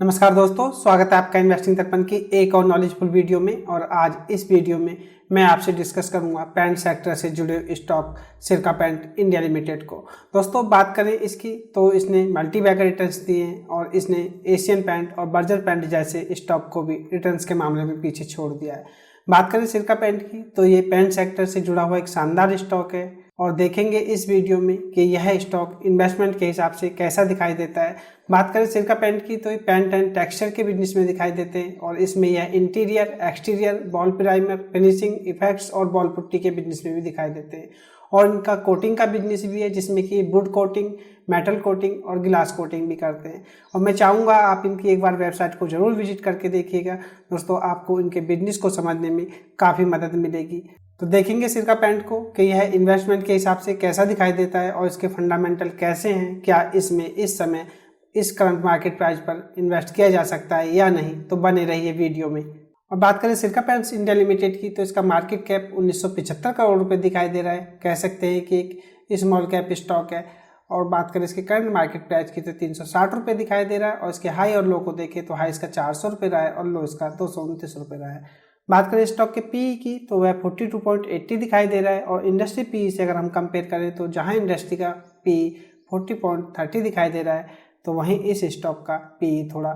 नमस्कार दोस्तों, स्वागत है आपका इन्वेस्टिंग दर्पण की एक और नॉलेजफुल वीडियो में। और आज इस वीडियो में मैं आपसे डिस्कस करूंगा पेंट सेक्टर से जुड़े स्टॉक सिरका पेंट इंडिया लिमिटेड को। दोस्तों बात करें इसकी तो इसने मल्टी बैगर रिटर्न्स दिए हैं और इसने एशियन पेंट और बर्जर पेंट जैसे स्टॉक को भी रिटर्न्स के मामले में पीछे छोड़ दिया है। बात करें सिरका पेंट की तो ये पेंट सेक्टर से जुड़ा हुआ एक शानदार स्टॉक है और देखेंगे इस वीडियो में कि यह स्टॉक इन्वेस्टमेंट के हिसाब से कैसा दिखाई देता है। बात करें सिरका पेंट की तो ये पेंट एंड टेक्सचर के बिजनेस में दिखाई देते हैं और इसमें यह interior, exterior, ball primer, finishing, effects और बॉल पुट्टी के बिजनेस में भी दिखाई देते हैं। और इनका कोटिंग का बिजनेस भी है जिसमें कि वुड कोटिंग, मेटल कोटिंग और गिलास कोटिंग भी करते हैं। और मैं चाहूँगा आप इनकी एक बार वेबसाइट को जरूर विजिट करके देखिएगा दोस्तों, आपको इनके बिजनेस को समझने में काफ़ी मदद मिलेगी। तो देखेंगे सिरका पेंट को कि यह इन्वेस्टमेंट के हिसाब से कैसा दिखाई देता है और इसके फंडामेंटल कैसे हैं, क्या इसमें इस समय इस करंट मार्केट प्राइस पर इन्वेस्ट किया जा सकता है या नहीं। तो बने रहिए वीडियो में। और बात करें सिरका पेंट्स इंडिया लिमिटेड की तो इसका मार्केट कैप 1975 करोड़ रुपए दिखाई दे रहा है। कह सकते हैं कि एक स्मॉल कैप स्टॉक है। और बात करें इसके करंट मार्केट प्राइस की तो 360 रुपये दिखाई दे रहा है और इसके हाई और लो को देखें तो हाई इसका 400 रुपये रहा है और लो इसका 229 रुपये रहा है। बात करें स्टॉक के पीई की तो वह 42.80 दिखाई दे रहा है और इंडस्ट्री पीई से अगर हम कंपेयर करें तो जहां इंडस्ट्री का पीई 40.30 दिखाई दे रहा है तो वहीं इस स्टॉक का पीई थोड़ा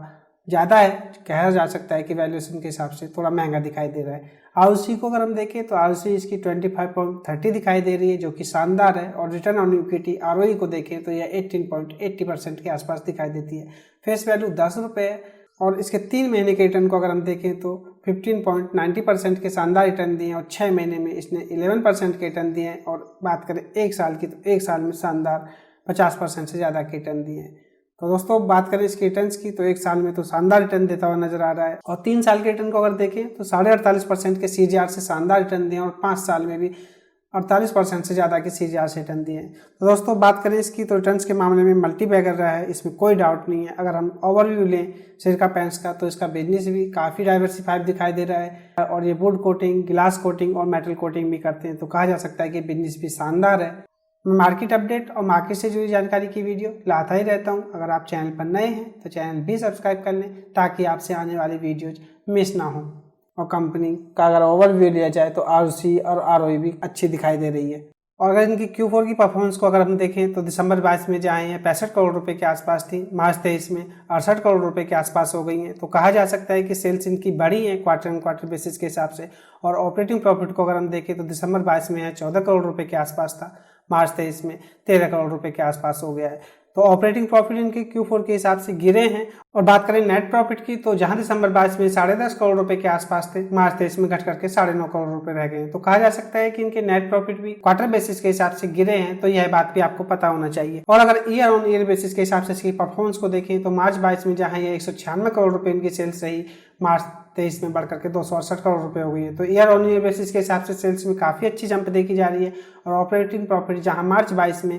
ज़्यादा है। कहा जा सकता है कि वैल्यूएशन के हिसाब से थोड़ा महंगा दिखाई दे रहा है। आरओसी को अगर हम देखें तो आरओसी इसकी 25.30 दिखाई दे रही है जो कि शानदार है। और रिटर्न ऑन इक्विटी ROE को देखें तो यह 18.80% के आसपास दिखाई देती है। फेस वैल्यू 10 रुपये है और इसके 3 महीने के रिटर्न को अगर हम देखें तो 15.90% के शानदार रिटर्न दिए और 6 महीने में इसने 11% के रिटर्न दिए हैं। और बात करें एक साल की तो एक साल में शानदार 50% से ज़्यादा के रिटर्न दिए हैं। तो दोस्तों बात करें इसके रिटर्न्स की तो एक साल में तो शानदार रिटर्न देता हुआ नजर आ रहा है। और 3 साल के रिटर्न को अगर देखें तो 48.5% के CAGR से शानदार रिटर्न दिए और 5 साल में भी 48% से ज़्यादा के CAGR से रिटर्न दिए। तो दोस्तों बात करें इसकी तो रिटर्न्स के मामले में मल्टी बैगर रहा है, इसमें कोई डाउट नहीं है। अगर हम ओवरव्यू लें सिरका पेंट्स का तो इसका बिजनेस भी काफ़ी डाइवर्सिफाइड दिखाई दे रहा है और ये वुड कोटिंग, गिलास कोटिंग और मेटल कोटिंग भी करते हैं। तो कहा जा सकता है कि बिजनेस भी शानदार है। मैं मार्केट अपडेट और मार्केट से जुड़ी जानकारी की वीडियो लाता ही रहता हूं। अगर आप चैनल पर नए हैं तो चैनल भी सब्सक्राइब कर लें ताकि आपसे आने वाली वीडियोज मिस ना हो। और कंपनी का अगर ओवरव्यू लिया जाए तो ROC और ROE भी अच्छी दिखाई दे रही है। और अगर इनकी Q4 की परफॉर्मेंस को अगर हम देखें तो दिसंबर 22 में जहाँ ये 65 करोड़ रुपए के आसपास थी, मार्च 23 में 68 करोड़ रुपए के आसपास हो गई हैं। तो कहा जा सकता है कि सेल्स इनकी बढ़ी है क्वार्टर एंड क्वार्टर बेसिस के हिसाब से। और ऑपरेटिंग प्रॉफिट को अगर हम देखें तो दिसंबर 22 में है 14 करोड़ रुपए के आसपास था, मार्च 23 में 13 करोड़ रुपए के आसपास हो गया है। तो ऑपरेटिंग प्रॉफिट इनके Q4 के हिसाब से गिरे हैं। और बात करें नेट प्रॉफिट की तो जहां दिसंबर 22 में 10.5 करोड़ रुपए के आसपास थे, मार्च 23 में घट करके 9.5 करोड़ रुपए रह गए। तो कहा जा सकता है कि इनके नेट प्रॉफिट भी क्वार्टर बेसिस के हिसाब से गिरे हैं। तो यह बात भी आपको पता होना चाहिए। और अगर ईयर ऑन ईयर बेसिस के हिसाब से इसकी परफॉर्मेंस को देखें तो मार्च 22 में जहां ये 196 करोड़ रुपए इनकी सेल्स रही, मार्च 23 में बढ़ करके 268 करोड़ रुपए हो गई है। तो ईयर ऑन ईयर बेसिस के हिसाब से सेल्स में काफी अच्छी जंप देखी जा रही है। और ऑपरेटिंग प्रॉफिट जहां मार्च 22 में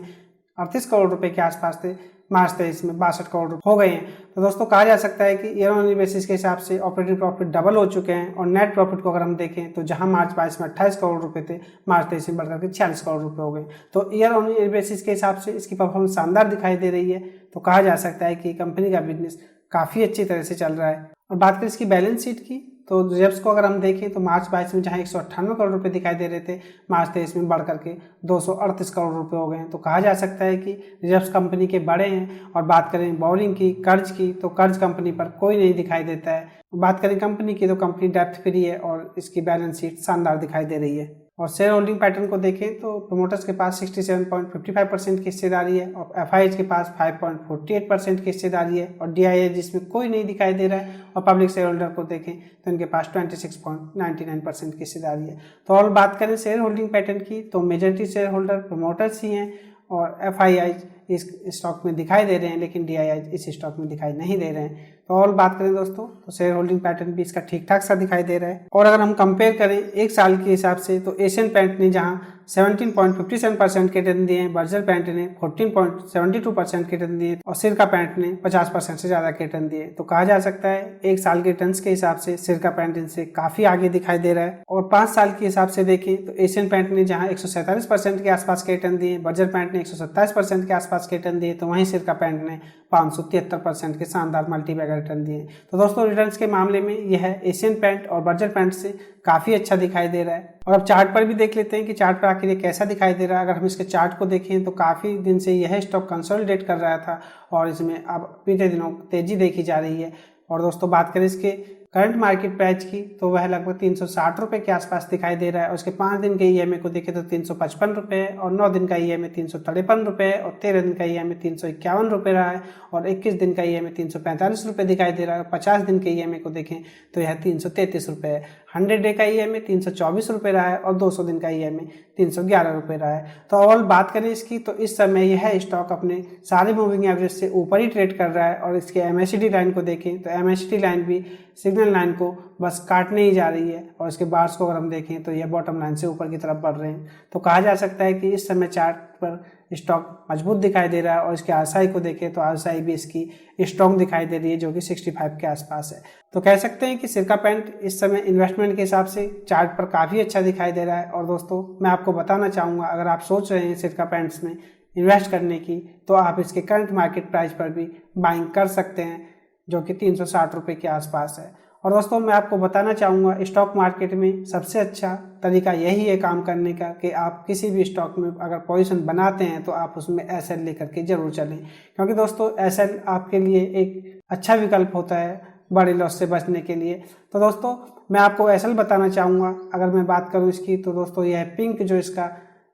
38 करोड़ रुपए के आसपास थे, मार्च 23 में 62 करोड़ रुपए हो गए हैं। तो दोस्तों कहा जा सकता है कि ईयर ऑन ईयर बेसिस के हिसाब से ऑपरेटिंग प्रॉफिट डबल हो चुके हैं। और नेट प्रॉफिट को अगर हम देखें तो जहां मार्च 22 में 28 करोड़ रुपए थे, मार्च 23 में बढ़कर के 46 करोड़ रुपए हो गए। तो ईयर ऑन ईयर बेसिस के हिसाब से इसकी परफॉर्मेंस शानदार दिखाई दे रही है। तो कहा जा सकता है कि कंपनी का बिजनेस काफी अच्छी तरह से चल रहा है। और बात करें इसकी बैलेंस शीट की तो रिजर्व्स को अगर हम देखें तो मार्च 22 में जहां 198 करोड़ रुपए दिखाई दे रहे थे, मार्च 23 में बढ़ करके 238 करोड़ रुपए हो गए हैं। तो कहा जा सकता है कि रिजर्व्स कंपनी के बड़े हैं। और बात करें बोरिंग की, कर्ज की, तो कर्ज कंपनी पर कोई नहीं दिखाई देता है। बात करें कंपनी की तो कंपनी डेप्थ फ्री है और इसकी बैलेंस शीट शानदार दिखाई दे रही है। और शेयर होल्डिंग पैटर्न को देखें तो प्रोमोटर्स के पास 67.55% की हिस्सेदारी है और FIH के पास 5.48% की हिस्सेदारी है और DIH जिसमें कोई नहीं दिखाई दे रहा है। और पब्लिक शेयर होल्डर को देखें तो इनके पास 26.99% की हिस्सेदारी है। तो और बात करें शेयर होल्डिंग पैटर्न की तो मेजॉरिटी शेयर होल्डर प्रोमोटर्स ही हैं और FIH इस स्टॉक में दिखाई दे रहे हैं लेकिन DIH इस स्टॉक में दिखाई नहीं दे रहे हैं। तो और बात करें दोस्तों तो शेयर होल्डिंग पैटर्न भी इसका ठीक ठाक सा दिखाई दे रहा है। और अगर हम कंपेयर करें एक साल के हिसाब से तो एशियन पेंट ने जहां 17.57% के रिटर्न दिए हैं, बर्जर पेंट ने 14.72% के रिटर्न दिए और सिरका पेंट ने 50% से ज्यादा के रिटर्न दिए। तो कहा जा सकता है एक साल के रिटर्न के हिसाब से सिरका पेंट इनसे काफी आगे दिखाई दे रहा है। और 5 साल के हिसाब से देखें तो एशियन पेंट ने जहां 147% के आसपास के रिटर्न दिए, बर्जर पेंट ने 127% के आसपास आसपास के रिटर्न दिए, तो वहीं सिरका पेंट ने 573% के शानदार मल्टीबैगर रिटर्न दिए। तो दोस्तों रिटर्न्स के मामले में यह एशियन पेंट और बर्जर पेंट से काफ़ी अच्छा दिखाई दे रहा है। और अब चार्ट पर भी देख लेते हैं कि चार्ट पर आखिर ये कैसा दिखाई दे रहा है। अगर हम इसके चार्ट को देखें तो काफ़ी दिन से यह स्टॉक कंसोलिडेट कर रहा था और इसमें अब बीते दिनों तेज़ी देखी जा रही है। और दोस्तों बात करें इसके करंट मार्केट प्राइस की तो वह लगभग 360 रुपये के आसपास दिखाई दे रहा है। और उसके 5 दिन के ईएमए को देखें तो 355 रुपये और 9 दिन का ईएमए 353 रुपये और 13 दिन का ईएमए 351 रुपये रहा है और 21 दिन का ईएमए 345 रुपये दिखाई दे रहा है। 50 दिन के ईएमए को देखें तो यह 333 रुपये है। 100 डे का ईएमए 324 रुपये रहा है और 200 दिन का ईएमए 311 रुपये रहा है। तो ओवरऑल बात करें इसकी तो इस समय यह स्टॉक अपने सारे मूविंग एवरेज से ऊपर ही ट्रेड कर रहा है। और इसके एमएसिडी लाइन को देखें तो एमएसिडी लाइन भी सिग्नल लाइन को बस काटने ही जा रही है और इसके बार्स को अगर हम देखें तो यह बॉटम लाइन से ऊपर की तरफ बढ़ रहे हैं। तो कहा जा सकता है कि इस समय चार्ट पर स्टॉक मजबूत दिखाई दे रहा है। और इसके आरएसआई को देखें तो आरएसआई भी इसकी स्ट्रॉन्ग दिखाई दे रही है जो कि 65 के आसपास है। तो कह सकते हैं कि सिरका पेंट इस समय इन्वेस्टमेंट के हिसाब से चार्ट पर काफ़ी अच्छा दिखाई दे रहा है। और दोस्तों मैं आपको बताना चाहूँगा, अगर आप सोच रहे हैं सिरका पेंट्स में इन्वेस्ट करने की तो आप इसके करंट मार्केट प्राइस पर भी बाइंग कर सकते हैं जो कि 360 रुपये के आसपास है। और दोस्तों मैं आपको बताना चाहूँगा स्टॉक मार्केट में सबसे अच्छा तरीका यही है काम करने का कि आप किसी भी स्टॉक में अगर पोजीशन बनाते हैं तो आप उसमें एसएल लेकर के जरूर चलें, क्योंकि दोस्तों एसएल आपके लिए एक अच्छा विकल्प होता है बड़े लॉस से बचने के लिए। तो दोस्तों मैं आपको एसएल बताना चाहूँगा। अगर मैं बात करूँ इसकी तो दोस्तों यह पिंक जो इसका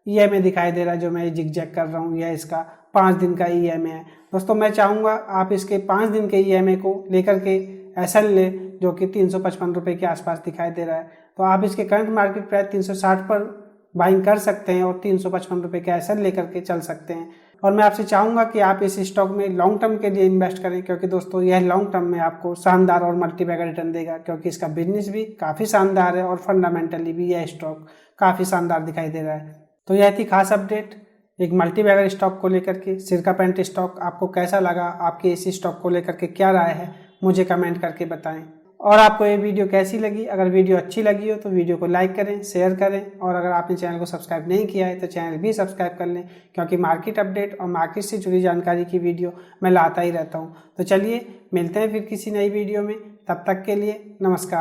ईएमए दिखाई दे रहा है जो मैं जिग-जैग कर रहा हूँ, यह इसका 5 दिन का ईएमए है। दोस्तों मैं चाहूँगा आप इसके 5 दिन के ईएमए को लेकर के एसएल ले जो कि 355 रुपये के आसपास दिखाई दे रहा है। तो आप इसके करंट मार्केट प्राइस 360 पर बाइंग कर सकते हैं और 355 रुपये के एसएल लेकर के चल सकते हैं। और मैं आपसे चाहूँगा कि आप इस स्टॉक में लॉन्ग टर्म के लिए इन्वेस्ट करें, क्योंकि दोस्तों यह लॉन्ग टर्म में आपको शानदार और मल्टीबैगर रिटर्न देगा, क्योंकि इसका बिजनेस भी काफ़ी शानदार है और फंडामेंटली भी यह स्टॉक काफ़ी शानदार दिखाई दे रहा है। तो यह थी खास अपडेट एक मल्टीबैगर स्टॉक को लेकर के। सिरका पेंट स्टॉक आपको कैसा लगा, आपके इस स्टॉक को लेकर के क्या राय है, मुझे कमेंट करके बताएं। और आपको ये वीडियो कैसी लगी, अगर वीडियो अच्छी लगी हो तो वीडियो को लाइक करें, शेयर करें और अगर आपने चैनल को सब्सक्राइब नहीं किया है तो चैनल भी सब्सक्राइब कर लें, क्योंकि मार्केट अपडेट और मार्केट से जुड़ी जानकारी की वीडियो मैं लाता ही रहता हूँ। तो चलिए मिलते हैं फिर किसी नई वीडियो में, तब तक के लिए नमस्कार।